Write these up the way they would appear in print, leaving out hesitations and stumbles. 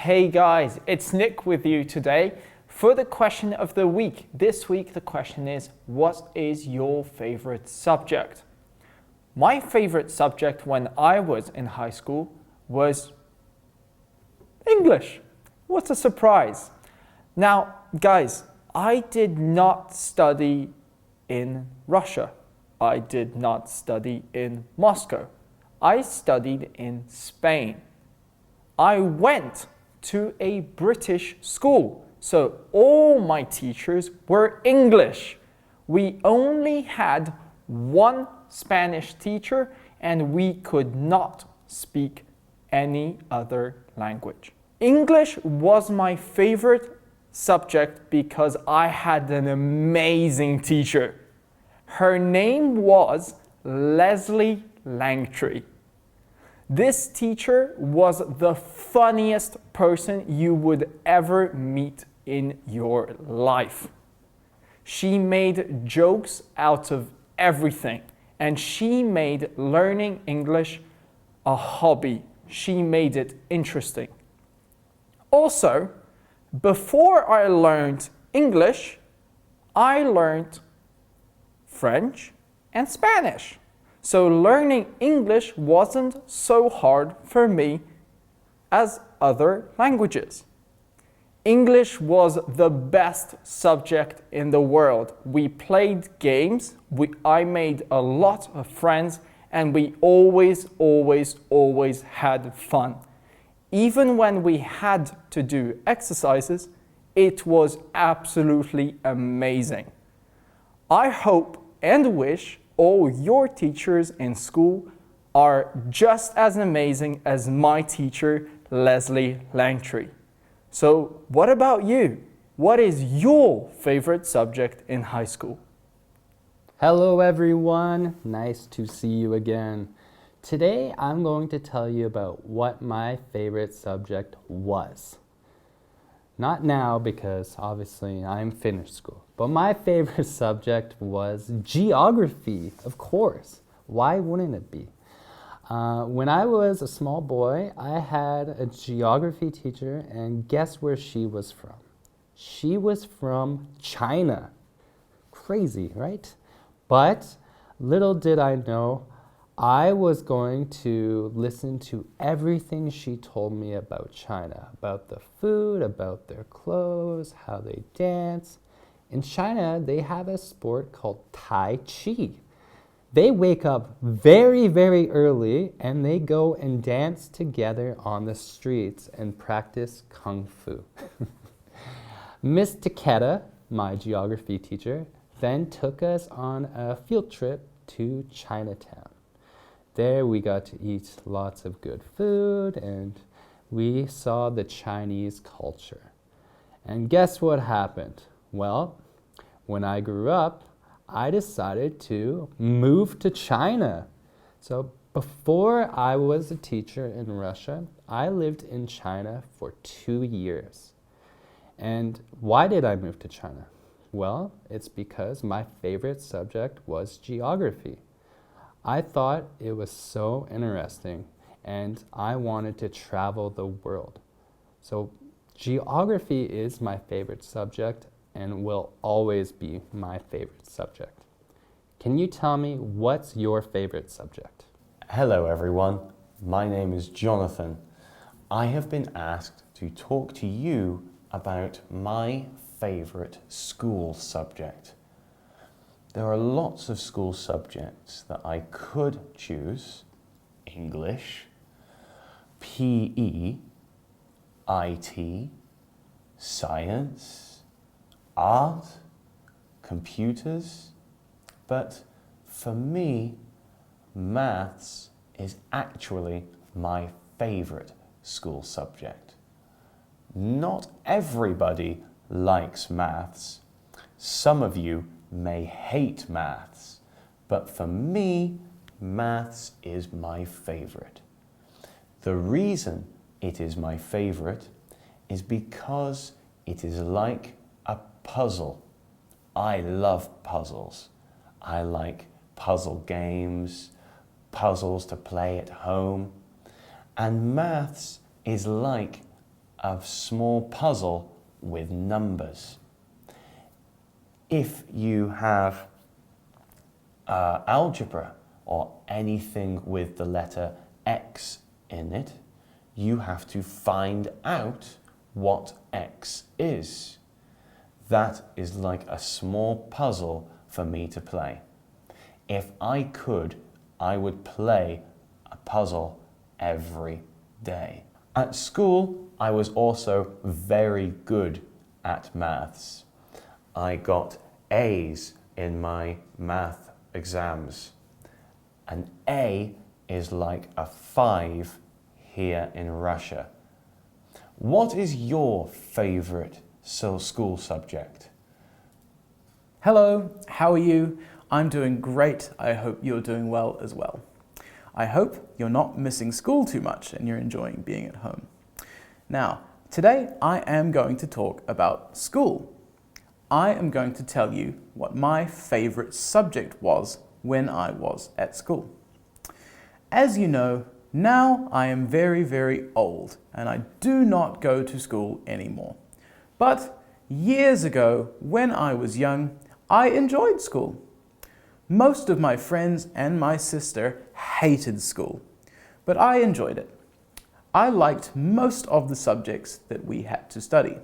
Hey guys, it's Nick with you today for the question of the week. This week the question is, what is your favorite subject? My favorite subject when I was in high school was English. What a surprise. Now, guys, I did not study in Russia. I did not study in Moscow. I studied in Spain. I went to a British school, so all my teachers were English. We only had one Spanish teacher and we could not speak any other language. English was my favorite subject because I had an amazing teacher. Her name was Leslie Langtree. This teacher was the funniest person you would ever meet in your life. She made jokes out of everything, and she made learning English a hobby. She made it interesting. Also, before I learned English, I learned French and Spanish. So learning English wasn't so hard for me as other languages. English was the best subject in the world. We played games, I made a lot of friends, and we always had fun. Even when we had to do exercises, it was absolutely amazing. I hope and wish all your teachers in school are just as amazing as my teacher, Leslie Langtree. So what about you? What is your favorite subject in high school? Hello everyone, nice to see you again. Today I'm going to tell you about what my favorite subject was. Not now because obviously I'm finished school, but my favorite subject was geography, of course. Why wouldn't it be? When I was a small boy, I had a geography teacher, and guess where she was from? She was from China. Crazy, right? But little did I know, I was going to listen to everything she told me about China, about the food, about their clothes, how they dance. In China, they have a sport called Tai Chi. They wake up very early and they go and dance together on the streets and practice Kung Fu. Miss Takeda, my geography teacher, then took us on a field trip to Chinatown. There we got to eat lots of good food and we saw the Chinese culture. And guess what happened? Well, when I grew up, I decided to move to China. So before I was a teacher in Russia, I lived in China for 2 years. And why did I move to China? Well, it's because my favorite subject was geography. I thought it was so interesting and I wanted to travel the world. So geography is my favorite subject and will always be my favorite subject. Can you tell me what's your favorite subject? Hello everyone, my name is Jonathan. I have been asked to talk to you about my favorite school subject. There are lots of school subjects that I could choose: English, PE, IT, science, art, computers, but for me, maths is actually my favorite school subject. Not everybody likes maths. Some of you may hate maths, but for me, maths is my favorite. The reason it is my favorite is because it is like a puzzle. I love puzzles. I like puzzle games, puzzles to play at home, and maths is like a small puzzle with numbers. If you have algebra or anything with the letter X in it, you have to find out what X is. That is like a small puzzle for me to play. If I could, I would play a puzzle every day. At school, I was also very good at maths. I got A's in my math exams. An A is like a 5 here in Russia. What is your favorite school subject? Hello, how are you? I'm doing great. I hope you're doing well as well. I hope you're not missing school too much and you're enjoying being at home. Now, today I am going to talk about school. I am going to tell you what my favorite subject was when I was at school. As you know, now I am very, very old and I do not go to school anymore. But years ago, when I was young, I enjoyed school. Most of my friends and my sister hated school, but I enjoyed it. I liked most of the subjects that we had to study.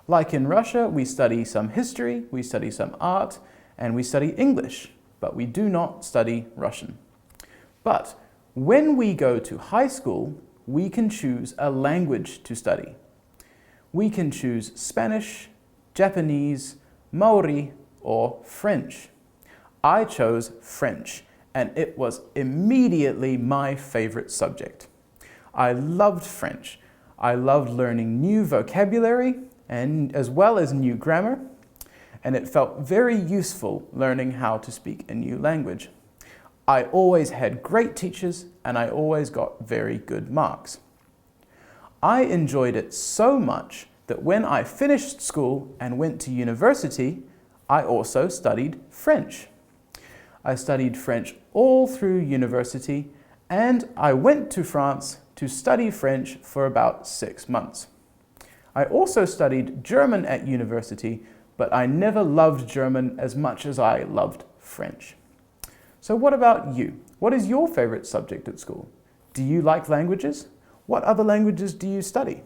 Like in Russia, we study some history, we study some art, and we study English, but we do not study Russian. But when we go to high school, we can choose a language to study. We can choose Spanish, Japanese, Maori, or French. I chose French, and it was immediately my favorite subject. I loved French. I loved learning new vocabulary and as well as new grammar, and it felt very useful learning how to speak a new language. I always had great teachers and I always got very good marks. I enjoyed it so much that when I finished school and went to university, I also studied French. I studied French all through university, and I went to France to study French for about 6 months. I also studied German at university, but I never loved German as much as I loved French. So what about you? What is your favorite subject at school? Do you like languages? What other languages do you study?